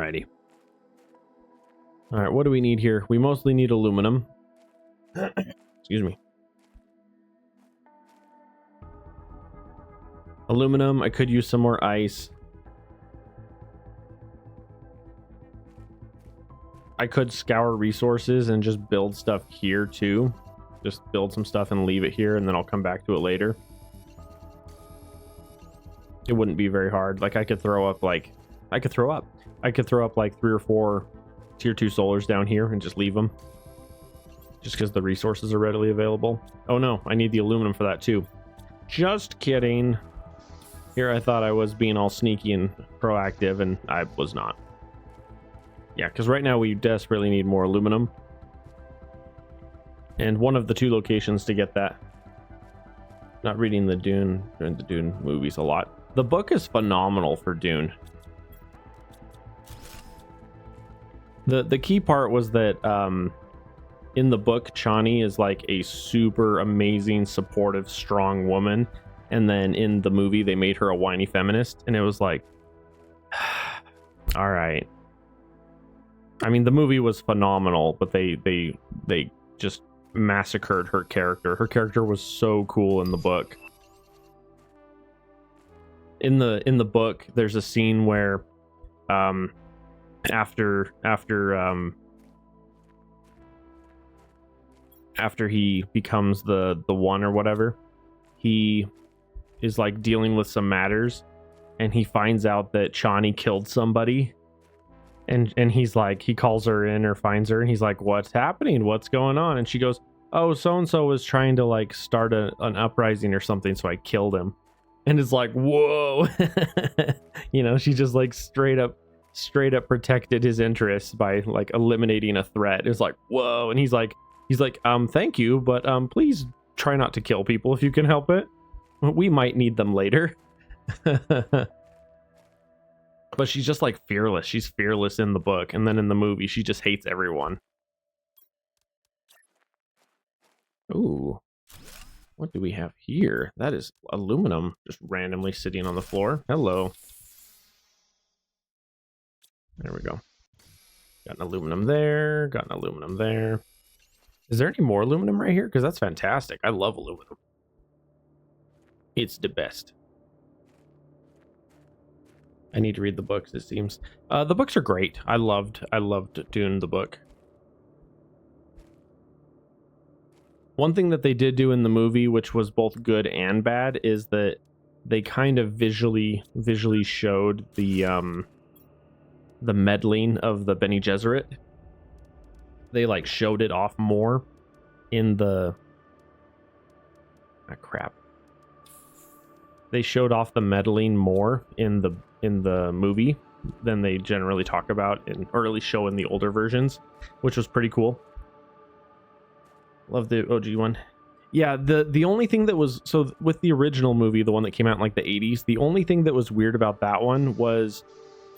Alrighty. Alright, what do we need here? We mostly need aluminum. Excuse me. Aluminum, I could use some more ice. I could scour resources and just build stuff here too. Just build some stuff and leave it here, and then I'll come back to it later. It wouldn't be very hard. Like I could throw up like 3 or 4 tier 2 solars down here and just leave them. Just because the resources are readily available. Oh no, I need the aluminum for that too. Just kidding. Here I thought I was being all sneaky and proactive, and I was not. Yeah, because right now we desperately need more aluminum. And one of the 2 locations to get that. Not reading the Dune movies a lot. The book is phenomenal for Dune. The key part was that in the book, Chani is like a super amazing, supportive, strong woman. And then in the movie, they made her a whiny feminist. And it was like, all right. I mean, the movie was phenomenal, but they just massacred her character. Her character was so cool in the book. In the book, there's a scene where after he becomes the one or whatever, he is like dealing with some matters, and he finds out that Chani killed somebody, and he's like, he calls her in or finds her, and he's like, what's happening, what's going on? And she goes, oh, so and so was trying to like start an uprising or something, so I killed him. And it's like, whoa. You know, she just like straight up protected his interests by like eliminating a threat. It's like, whoa. And he's like thank you, but please try not to kill people if you can help it. We might need them later. But she's just like fearless. She's fearless in the book, and then in the movie she just hates everyone. Ooh, what do we have here? That is aluminum just randomly sitting on the floor. Hello. There we go. Got an aluminum there, got an aluminum there. Is there any more aluminum right here? Because that's fantastic. I love aluminum. It's the best. I need to read the books, it seems. The books are great. I loved Dune, the book. One thing that they did do in the movie, which was both good and bad, is that they kind of visually showed the meddling of the Bene Gesserit. They like showed it off more in the they showed off the meddling more in the movie than they generally talk about or at least show in the older versions, which was pretty cool. Love the OG one. Yeah, the only thing that was, so with the original movie, the one that came out in like the 80s, the only thing that was weird about that one was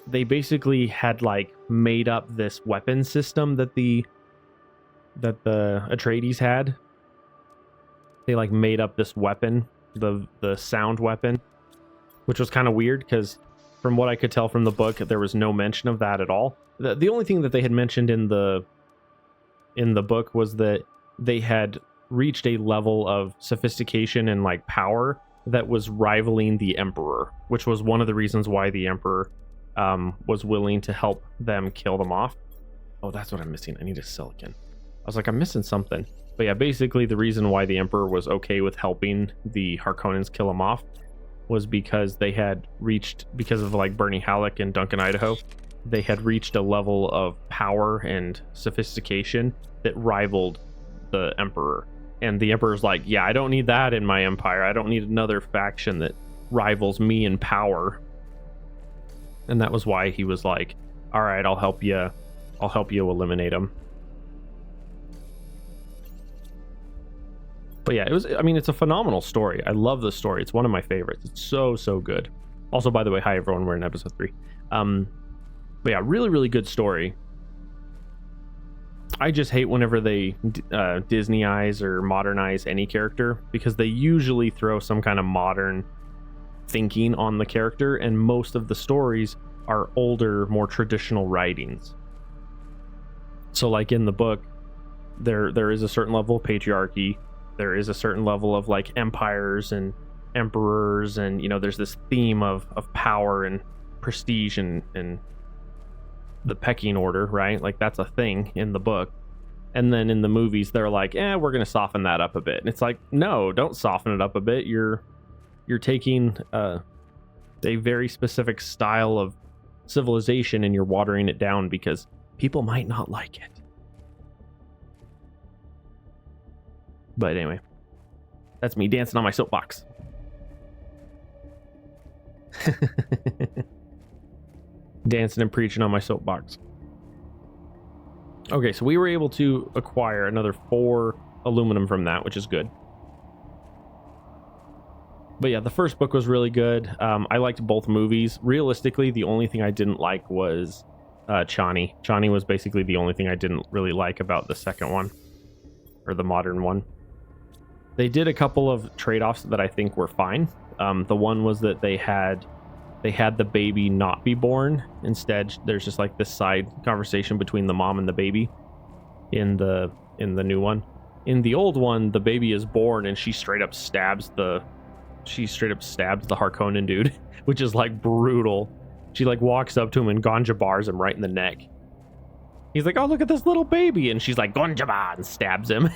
they basically had like made up this weapon system that the Atreides had. They like made up this weapon, the sound weapon, which was kind of weird because from what I could tell from the book, there was no mention of that at all. The only thing that they had mentioned in the book was that they had reached a level of sophistication and like power that was rivaling the Emperor, which was one of the reasons why the Emperor was willing to help them kill them off. Oh, that's what I'm missing. I need a silicon. I was like, I'm missing something. But yeah, basically the reason why the Emperor was okay with helping the Harkonnens kill them off was because they had reached, because of like Bernie Halleck and Duncan Idaho, they had reached a level of power and sophistication that rivaled the Emperor. And the Emperor's like, yeah, I don't need that in my empire. I don't need another faction that rivals me in power. And that was why he was like, all right, I'll help you eliminate them. But yeah, it's a phenomenal story. I love the story. It's one of my favorites. It's so good. Also, by the way, hi everyone, we're in episode 3. But yeah, really, really good story. I just hate whenever they Disneyize or modernize any character, because they usually throw some kind of modern thinking on the character, and most of the stories are older, more traditional writings. So like in the book, there is a certain level of patriarchy, there is a certain level of like empires and emperors, and you know, there's this theme of power and prestige and the pecking order, right? Like that's a thing in the book. And then in the movies they're like, we're gonna soften that up a bit. And it's like, no, don't soften it up a bit. You're taking a very specific style of civilization and you're watering it down because people might not like it. But anyway, that's me dancing on my soapbox. Dancing and preaching on my soapbox. Okay, so we were able to acquire another 4 aluminum from that, which is good. But yeah, the first book was really good. I liked both movies. Realistically, the only thing I didn't like was Chani. Chani was basically the only thing I didn't really like about the second one, or the modern one. They did a couple of trade-offs that I think were fine. The one was that they had the baby not be born. Instead, there's just like this side conversation between the mom and the baby in the new one. In the old one, the baby is born and she straight up stabs the Harkonnen dude, which is like brutal. She like walks up to him and ganja bars him right in the neck. He's like, oh, look at this little baby, and she's like, ganja bar, and stabs him.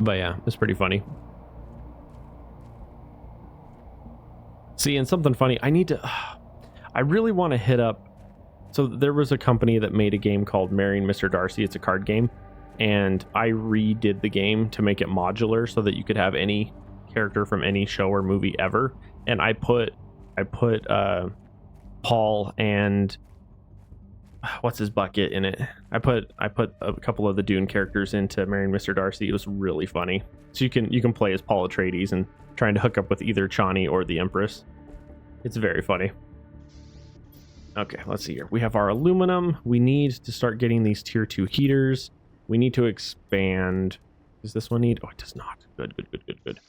But yeah, it's pretty funny. See, and something funny, I really want to hit up. So there was a company that made a game called Marrying Mr. Darcy. It's a card game, and I redid the game to make it modular so that you could have any character from any show or movie ever. And I put Paul and what's his bucket in it. I put a couple of the Dune characters into Marrying Mr. Darcy. It was really funny. So you can play as Paul Atreides and trying to hook up with either Chani or the Empress. It's very funny. Okay, let's see here. We have our aluminum. We need to start getting these tier 2 heaters. We need to expand. Does this one need? Oh, it does not. Good.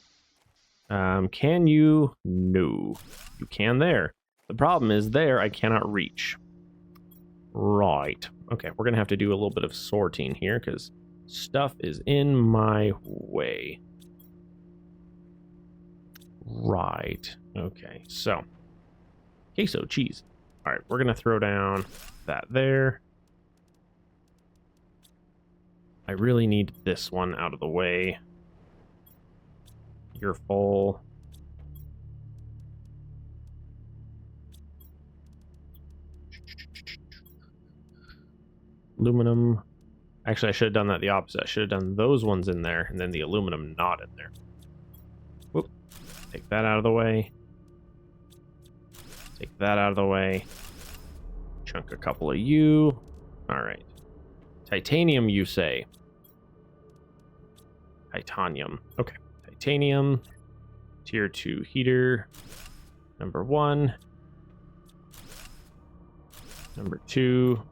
Can you? No. You can there. The problem is there I cannot reach. Right. Okay, we're going to have to do a little bit of sorting here because stuff is in my way. Right. Okay, so queso cheese. All right, we're going to throw down that there. I really need this one out of the way. You're full. Aluminum. Actually, I should have done that the opposite. I should have done those ones in there and then the aluminum not in there. Whoop. Take that out of the way. Take that out of the way. Chunk a couple of you. All right. Titanium, you say? Titanium. Okay. Titanium. Tier 2 heater. Number 1. Number 2.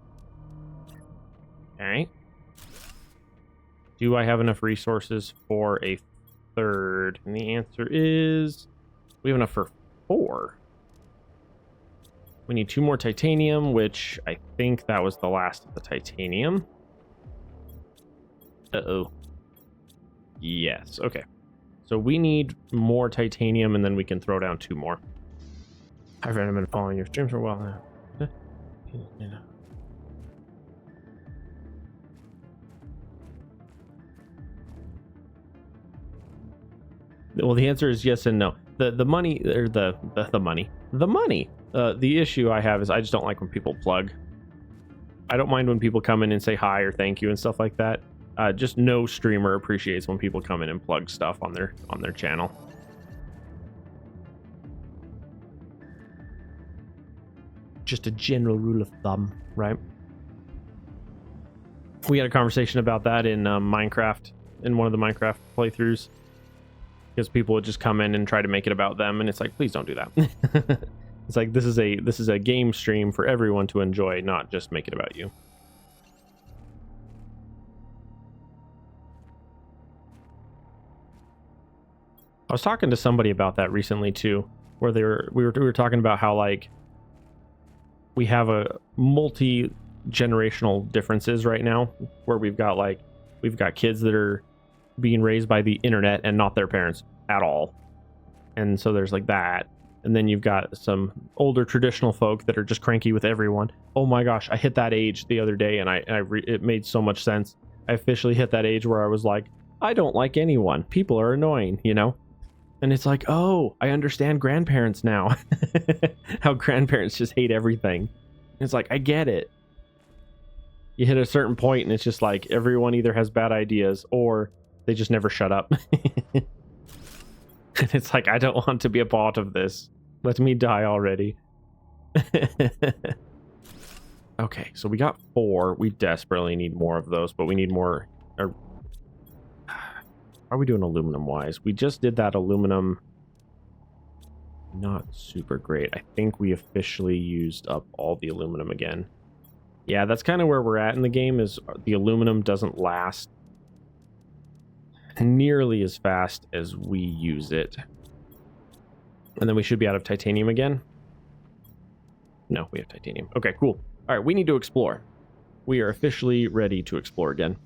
Okay. Do I have enough resources for a third? And the answer is we have enough for 4. We need 2 more titanium, which I think that was the last of the titanium. Uh-oh. Yes, okay. So we need more titanium, and then we can throw down 2 more. I've been following your streams for a while now. Well, the answer is yes and no. The money, or the money. The money. The issue I have is I just don't like when people plug. I don't mind when people come in and say hi or thank you and stuff like that. Just no streamer appreciates when people come in and plug stuff on their channel. Just a general rule of thumb, right? We had a conversation about that in Minecraft, in one of the Minecraft playthroughs, because people would just come in and try to make it about them, and it's like, please don't do that. It's like, this is a game stream for everyone to enjoy, not just make it about you. I was talking to somebody about that recently too. where we were talking about how like we have a multi-generational differences right now, where we've got kids that are being raised by the internet and not their parents at all. And so there's like that. And then you've got some older traditional folk that are just cranky with everyone. Oh my gosh, I hit that age the other day, and it made so much sense. I officially hit that age where I was like, I don't like anyone. People are annoying, you know? And it's like, oh, I understand grandparents now. How grandparents just hate everything. It's like, I get it. You hit a certain point and it's just like everyone either has bad ideas or they just never shut up. And it's like, I don't want to be a part of this. Let me die already. Okay, so we got 4. We desperately need more of those, but we need more. How are we doing aluminum wise? We just did that aluminum. Not super great. I think we officially used up all the aluminum again. Yeah, that's kind of where we're at in the game, is the aluminum doesn't last nearly as fast as we use it. And then we should be out of titanium again. No, we have titanium. Okay, cool. All right, we need to explore. We are officially ready to explore again.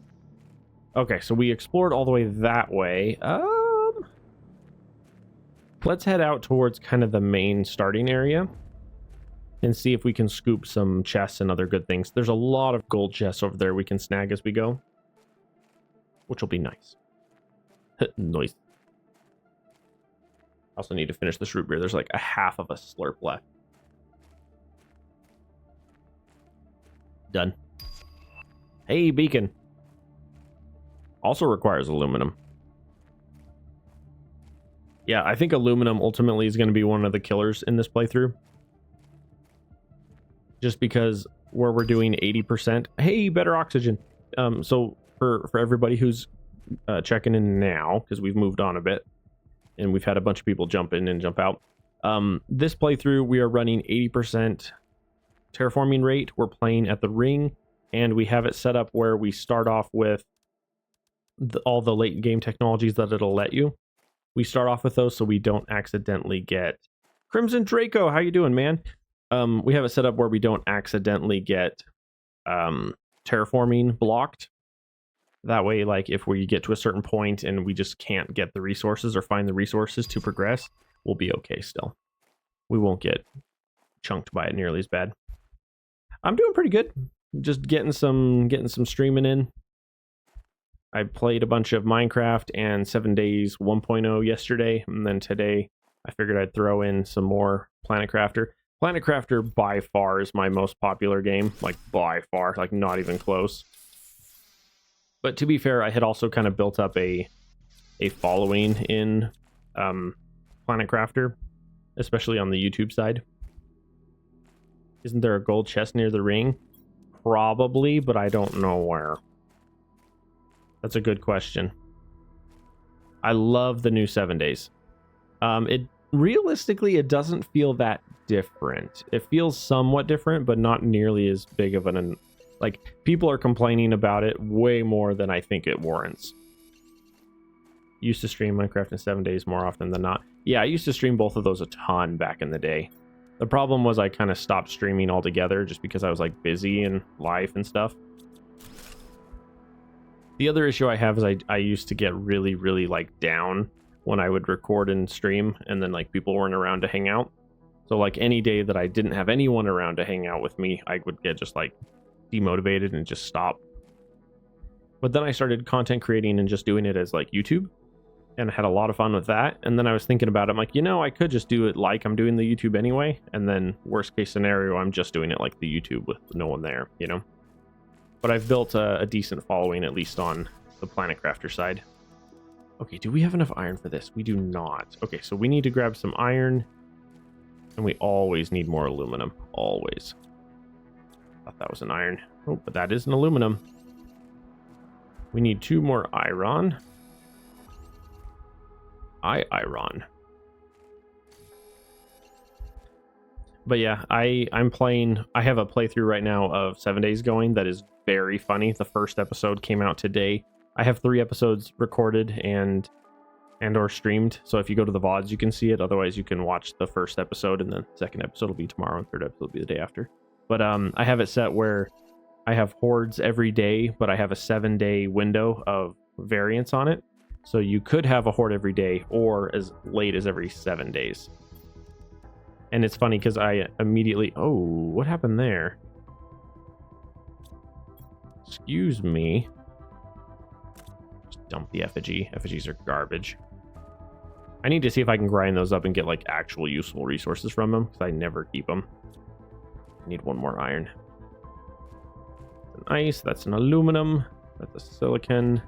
Okay, so we explored all the way that way. Let's head out towards kind of the main starting area and see if we can scoop some chests and other good things. There's a lot of gold chests over there we can snag as we go, which will be nice. Nice. Also need to finish this root beer. There's like a half of a slurp left. Done. Hey, beacon. Also requires aluminum. Yeah, I think aluminum ultimately is going to be one of the killers in this playthrough. Just because where we're doing 80%. Hey, better oxygen. So for everybody who's checking in now, because we've moved on a bit and we've had a bunch of people jump in and jump out. This playthrough, we are running 80% terraforming rate. We're playing at the ring, and we have it set up where we start off with all the late game technologies that it'll let you. We start off with those so we don't accidentally get Crimson Draco. How you doing, man? We have it set up where we don't accidentally get terraforming blocked. That way, like, if we get to a certain point and we just can't get the resources or find the resources to progress, we'll be okay still. We won't get chunked by it nearly as bad. I'm doing pretty good. Just getting some streaming in. I played a bunch of Minecraft and 7 Days 1.0 yesterday, and then today I figured I'd throw in some more Planet Crafter. Planet Crafter by far is my most popular game, like by far, like not even close. But to be fair, I had also kind of built up a following in Planet Crafter, especially on the YouTube side. Isn't there a gold chest near the ring? Probably, but I don't know where. That's a good question. I love the new 7 Days. Realistically, it doesn't feel that different. It feels somewhat different, but not nearly as big of an... Like, people are complaining about it way more than I think it warrants. Used to stream Minecraft in 7 Days more often than not. Yeah, I used to stream both of those a ton back in the day. The problem was I kind of stopped streaming altogether just because I was like busy in life and stuff. The other issue I have is I used to get really, really like down when I would record and stream and then like people weren't around to hang out. So like any day that I didn't have anyone around to hang out with me, I would get just like demotivated and just stop. But then I started content creating and just doing it as like YouTube, and I had a lot of fun with that. And then I was thinking about it, I'm like, you know, I could just do it like I'm doing the YouTube anyway, and then worst case scenario, I'm just doing it like the YouTube with no one there, you know. But I've built a decent following, at least on the Planet Crafter side. Okay, do we have enough iron for this? We do not. Okay, so we need to grab some iron, and we always need more aluminum. Always. Thought that was an iron. Oh, but that is an aluminum. We need 2 more iron. Iron. But yeah, I'm playing. I have a playthrough right now of 7 Days going that is very funny. The first episode came out today. I have 3 episodes recorded, and and or streamed. So if you go to the VODs, you can see it. Otherwise, you can watch the first episode, and the second episode will be tomorrow, and third episode will be the day after. But I have it set where I have hordes every day, but I have a 7-day window of variance on it. So you could have a horde every day or as late as every 7 days. And it's funny because I immediately... Oh, what happened there? Excuse me. Just dump the effigy. Effigies are garbage. I need to see if I can grind those up and get like actual useful resources from them, because I never keep them. I need one more iron. That's an ice. That's an aluminum. That's a silicon.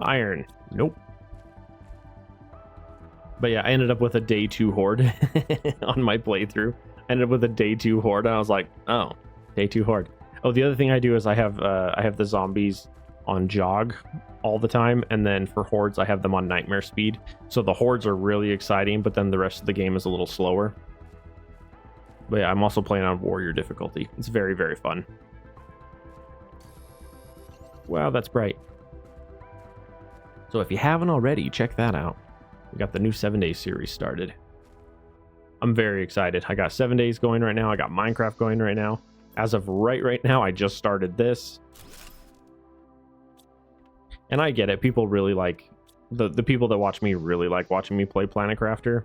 Iron. Nope. But yeah, I ended up with a day 2 horde on my playthrough. I ended up with a day 2 horde, and I was like, oh, day 2 horde. Oh, the other thing I do is I have the zombies on jog all the time, and then for hordes I have them on nightmare speed. So the hordes are really exciting, but then the rest of the game is a little slower. But yeah, I'm also playing on warrior difficulty. It's very, very fun. Wow, that's bright. So if you haven't already, check that out. We got the new 7-day series started. I'm very excited. I got 7 days going right now. I got Minecraft going right now. As of right now, I just started this. And I get it. People really like... The people that watch me really like watching me play Planet Crafter.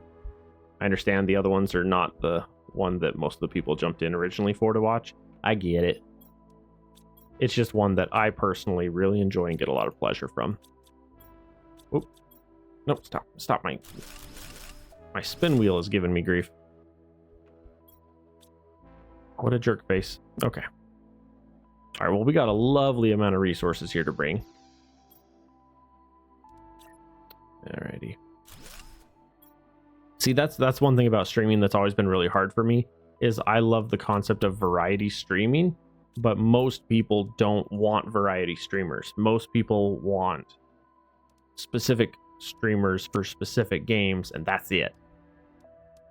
I understand the other ones are not the one that most of the people jumped in originally for to watch. I get it. It's just one that I personally really enjoy and get a lot of pleasure from. Oop. Nope, stop. My spin wheel is giving me grief. What a jerk face. Okay. All right, well, we got a lovely amount of resources here to bring. Alrighty. See, that's one thing about streaming that's always been really hard for me, is I love the concept of variety streaming, but most people don't want variety streamers. Most people want specific streamers for specific games, and that's it.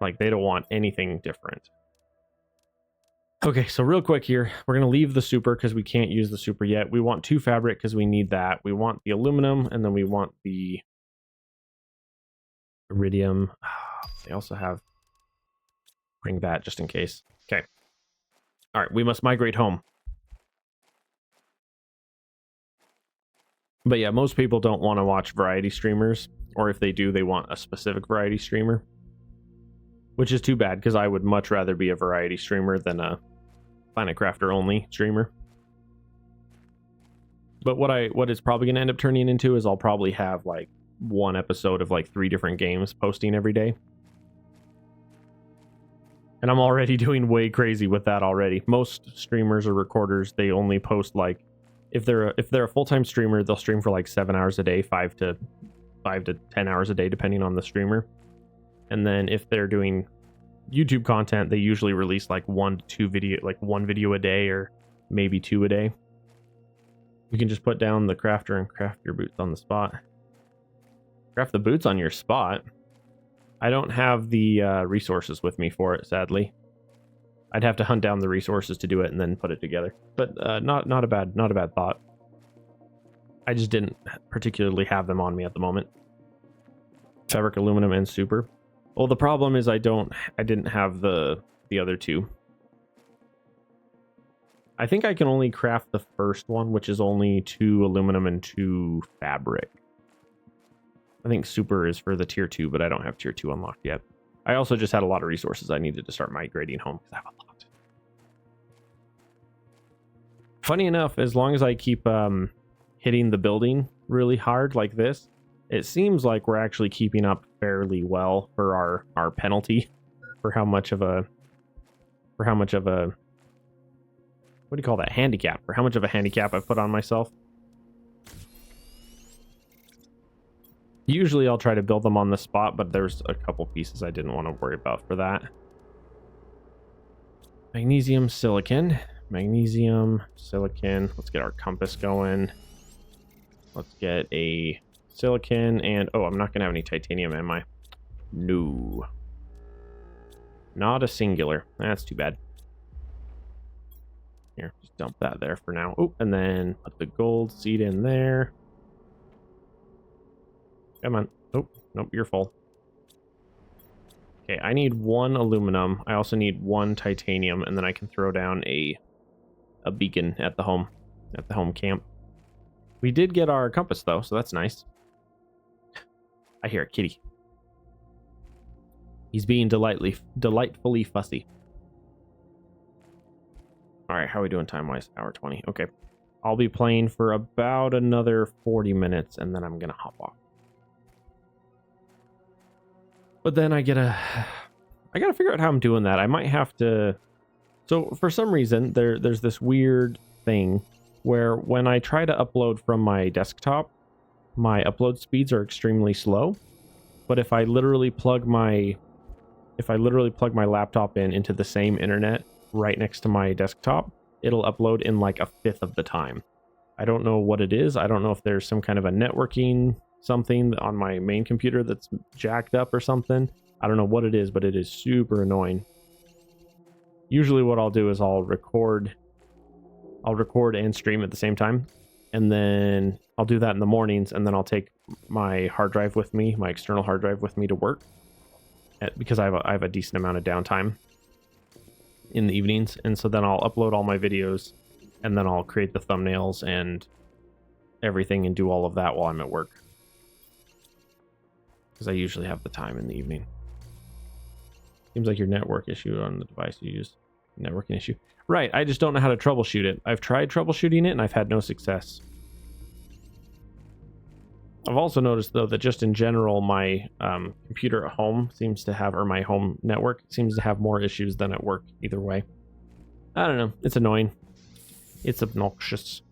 Like, they don't want anything different. Okay, so real quick here, we're going to leave the super because we can't use the super yet. We want 2 fabric because we need that. We want the aluminum, and then we want the iridium. They also have... Bring that just in case. Okay. All right, we must migrate home. But yeah, most people don't want to watch variety streamers, or if they do, they want a specific variety streamer. Which is too bad, because I would much rather be a variety streamer than a Planet Crafter only streamer. But what it's probably going to end up turning into is I'll probably have like one episode of like 3 different games posting every day. And I'm already doing way crazy with that already. Most streamers or recorders, they only post like, if they're a full-time streamer, they'll stream for like 7 hours a day, 5 to 10 hours a day, depending on the streamer. And then if they're doing YouTube content, they usually release like 1 to 2 video, like 1 video a day, or maybe 2 a day. You can just put down the crafter and craft your boots on the spot. Craft the boots on your spot? I don't have the resources with me for it, sadly. I'd have to hunt down the resources to do it and then put it together. But not a bad thought. I just didn't particularly have them on me at the moment. Fabric, aluminum, and super. Well, the problem is I didn't have the other 2. I think I can only craft the first one, which is only 2 aluminum and 2 fabric. I think super is for the tier 2, but I don't have tier 2 unlocked yet. I also just had a lot of resources I needed to start migrating home, because I have a lot. Funny enough, as long as I keep hitting the building really hard like this, it seems like we're actually keeping up fairly well for our penalty, for how much of a what do you call that, handicap, for how much of a handicap I've put on myself. Usually I'll try to build them on the spot, but there's a couple pieces I didn't want to worry about for that. Magnesium, silicon. Magnesium, silicon. Let's get our compass going. Let's get a silicon, and oh, I'm not gonna have any titanium, am I? No. Not a singular. That's too bad. Here, just dump that there for now. Oh, and then put the gold seed in there. Come on. Oh, nope, you're full. Okay, I need 1 aluminum. I also need 1 titanium, and then I can throw down a beacon at the home camp. We did get our compass though, so that's nice. I hear a kitty. He's being delightfully fussy. All right, how are we doing time-wise? Hour 20. Okay. I'll be playing for about another 40 minutes, and then I'm going to hop off. But then I gotta figure out how I'm doing that. I might have to... So, for some reason, there's this weird thing where when I try to upload from my desktop, my upload speeds are extremely slow. But if I literally plug my laptop into the same internet right next to my desktop, it'll upload in like a fifth of the time. I don't know what it is. I don't know if there's some kind of a networking something on my main computer that's jacked up or something. I don't know what it is, but it is super annoying. Usually what I'll do is I'll record and stream at the same time, and then I'll do that in the mornings, and then I'll take my hard drive with me, my external hard drive with me to work, because I have a decent amount of downtime in the evenings, and so then I'll upload all my videos, and then I'll create the thumbnails and everything and do all of that while I'm at work, because I usually have the time in the evening. Seems like your network issue on the device you use. Networking issue. Right, I just don't know how to troubleshoot it. I've tried troubleshooting it and I've had no success. I've also noticed though that just in general my computer at home seems to have, or my home network seems to have more issues than at work either way. I don't know, it's annoying. It's obnoxious.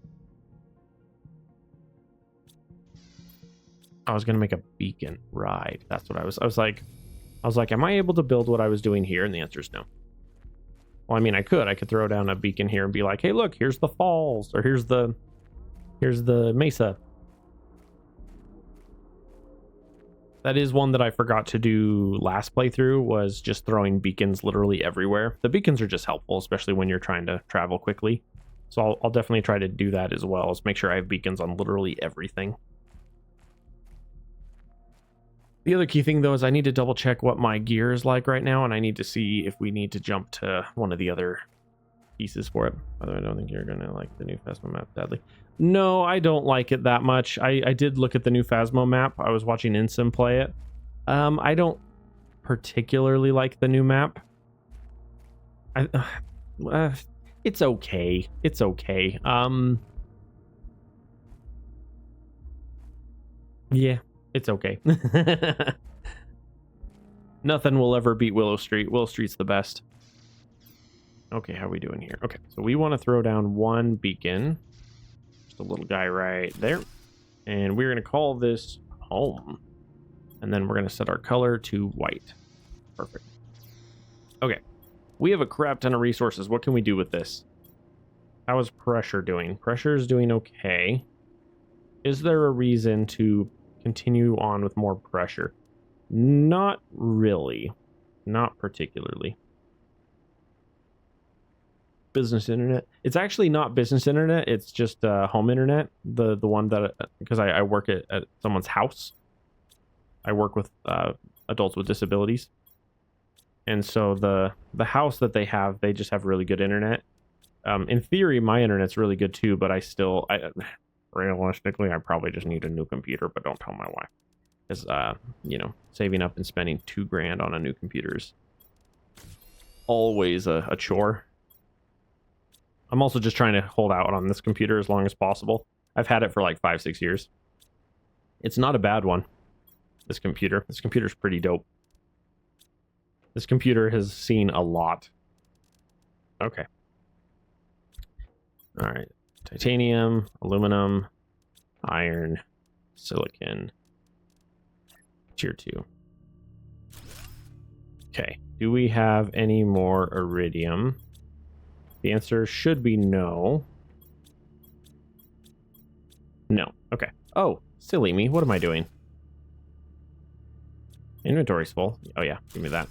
I was gonna make a beacon. Right, that's what I was like, am I able to build what I was doing here? And the answer is no. Well, I mean, I could throw down a beacon here and be like, hey, look, here's the falls, or here's the Mesa. That is one that I forgot to do last playthrough, was just throwing beacons literally everywhere. The beacons are just helpful, especially when you're trying to travel quickly. So I'll definitely try to do that as well, is make sure I have beacons on literally everything. The other key thing, though, is I need to double check what my gear is like right now, and I need to see if we need to jump to one of the other pieces for it. By the way, I don't think you're going to like the new Phasmo map, sadly. No, I don't like it that much. I did look at the new Phasmo map. I was watching Insim play it. I don't particularly like the new map. It's okay. It's okay. Yeah. It's okay. Nothing will ever beat Willow Street. Willow Street's the best. Okay, how are we doing here? Okay, so we want to throw down 1 beacon. Just a little guy right there. And we're going to call this home. And then we're going to set our color to white. Perfect. Okay, we have a crap ton of resources. What can we do with this? How is pressure doing? Pressure is doing okay. Is there a reason to continue on with more pressure? Not really. Not particularly. Business internet. It's actually not business internet. It's just home internet. The one that, because I work at someone's house. I work with adults with disabilities. And so the house that they have, they just have really good internet. In theory, my internet's really good too, but realistically, I probably just need a new computer, but don't tell my wife. Because, you know, saving up and spending $2,000 on a new computer is always a chore. I'm also just trying to hold out on this computer as long as possible. I've had it for like 5-6 years. It's not a bad one, this computer. This computer's pretty dope. This computer has seen a lot. Okay. All right. Titanium, aluminum, iron, silicon, tier 2. Okay, do we have any more iridium? The answer should be no. No, okay. Oh, silly me, what am I doing? Inventory's full. Oh yeah, give me that.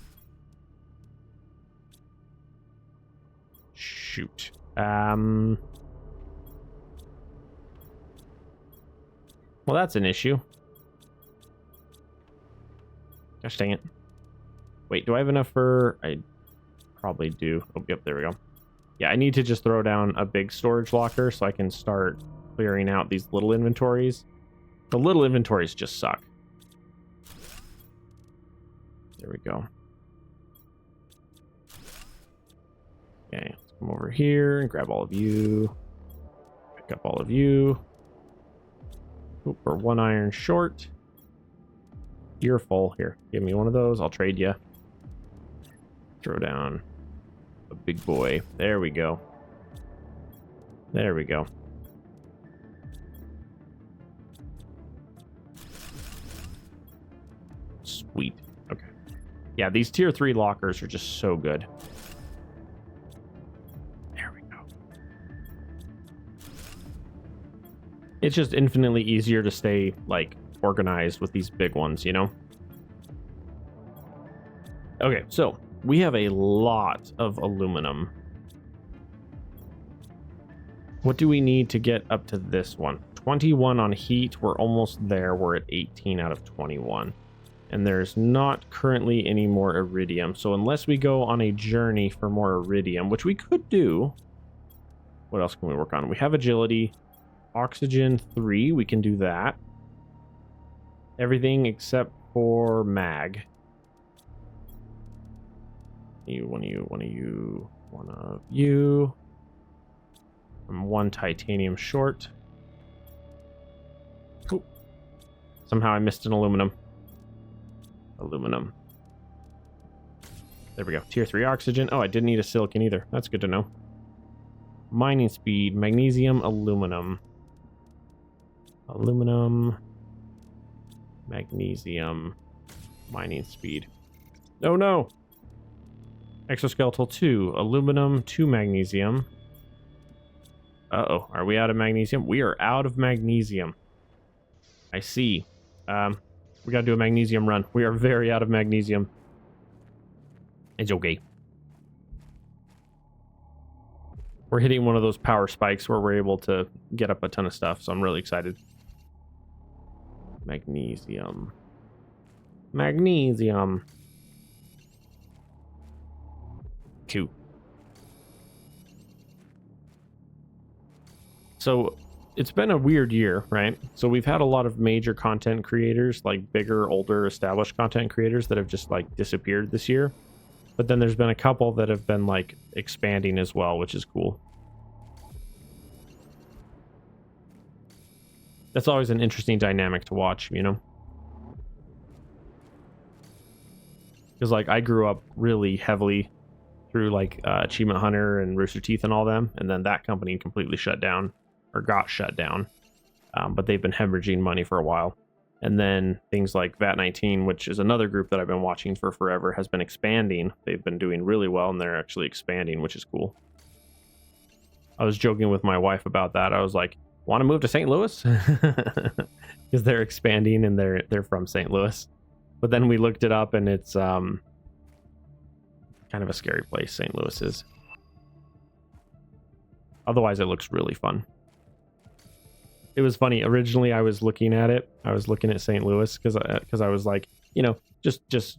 Shoot. Well, that's an issue. Gosh dang it. Wait, do I have enough for... I probably do. Oh, yep, there we go. Yeah, I need to just throw down a big storage locker so I can start clearing out these little inventories. The little inventories just suck. There we go. Okay, let's come over here and grab all of you. Pick up all of you. Oop, we're 1 iron short. You're full. Here, give me one of those. I'll trade you. Throw down a big boy. There we go. There we go. Sweet. Okay. Yeah, these tier 3 lockers are just so good. There we go. It's just infinitely easier to stay, like, organized with these big ones, you know? Okay, so we have a lot of aluminum. What do we need to get up to this one? 21 on heat. We're almost there. We're at 18 out of 21. And there's not currently any more iridium. So unless we go on a journey for more iridium, which we could do. What else can we work on? We have agility. Oxygen 3. We can do that. Everything except for mag. One of you. I'm 1 titanium short. Ooh. Somehow I missed an aluminum. There we go. Tier 3 oxygen. Oh, I didn't need a silicon either. That's good to know. Mining speed. Magnesium, aluminum. Magnesium. Mining speed. Oh no! Exoskeletal 2, aluminum, 2 magnesium. Uh-oh, are we out of magnesium? We are out of magnesium. I see. We gotta do a magnesium run. We are very out of magnesium. It's okay. We're hitting one of those power spikes where we're able to get up a ton of stuff, so I'm really excited. Magnesium. Magnesium. 2. So it's been a weird year, right? So we've had a lot of major content creators, like bigger, older, established content creators that have just like disappeared this year. But then there's been a couple that have been like expanding as well, which is cool. That's always an interesting dynamic to watch, you know? Because like I grew up really heavily through like Achievement Hunter and Rooster Teeth and all them, and then that company completely shut down, or got shut down. But they've been hemorrhaging money for a while. And then things like VAT19, which is another group that I've been watching for forever, has been expanding. They've been doing really well, and they're actually expanding, which is cool. I was joking with my wife about that. I was like, want to move to St. Louis? Because they're expanding and they're from St. Louis. But then we looked it up, and it's kind of a scary place, St. Louis is. Otherwise, it looks really fun. It was funny. Originally, I was looking at it. I was looking at St. Louis because I was like, you know, just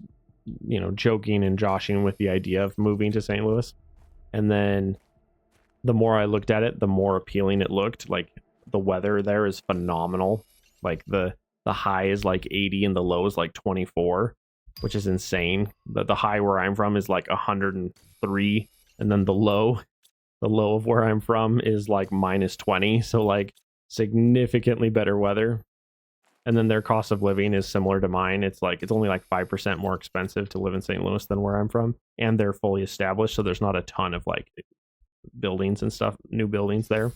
you know, joking and joshing with the idea of moving to St. Louis. And then the more I looked at it, the more appealing it looked. Like the weather there is phenomenal. Like the high is like 80 and the low is like 24, which is insane. The high where I'm from is like 103, and then the low of where I'm from is like -20. So like significantly better weather. And then their cost of living is similar to mine. It's only like 5% more expensive to live in St. Louis than where I'm from, and they're fully established, so there's not a ton of like buildings and stuff, new buildings there.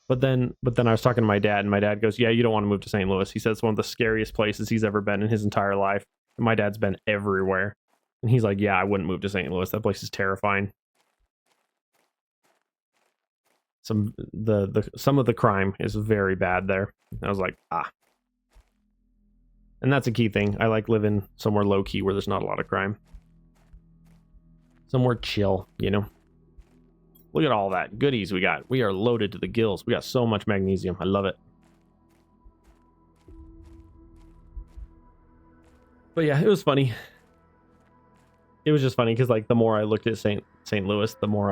But then I was talking to my dad, and my dad goes, yeah, you don't want to move to St. Louis. He says it's one of the scariest places he's ever been in his entire life. And my dad's been everywhere, and he's like, yeah, I wouldn't move to St. Louis. That place is terrifying. Some of the crime is very bad there. I was like, and that's a key thing. I like living somewhere low key where there's not a lot of crime. Somewhere chill, you know. Look at all that goodies we got. We are loaded to the gills. We got so much magnesium. I love it. But yeah, it was funny. It was just funny because like the more I looked at St. Louis, the more I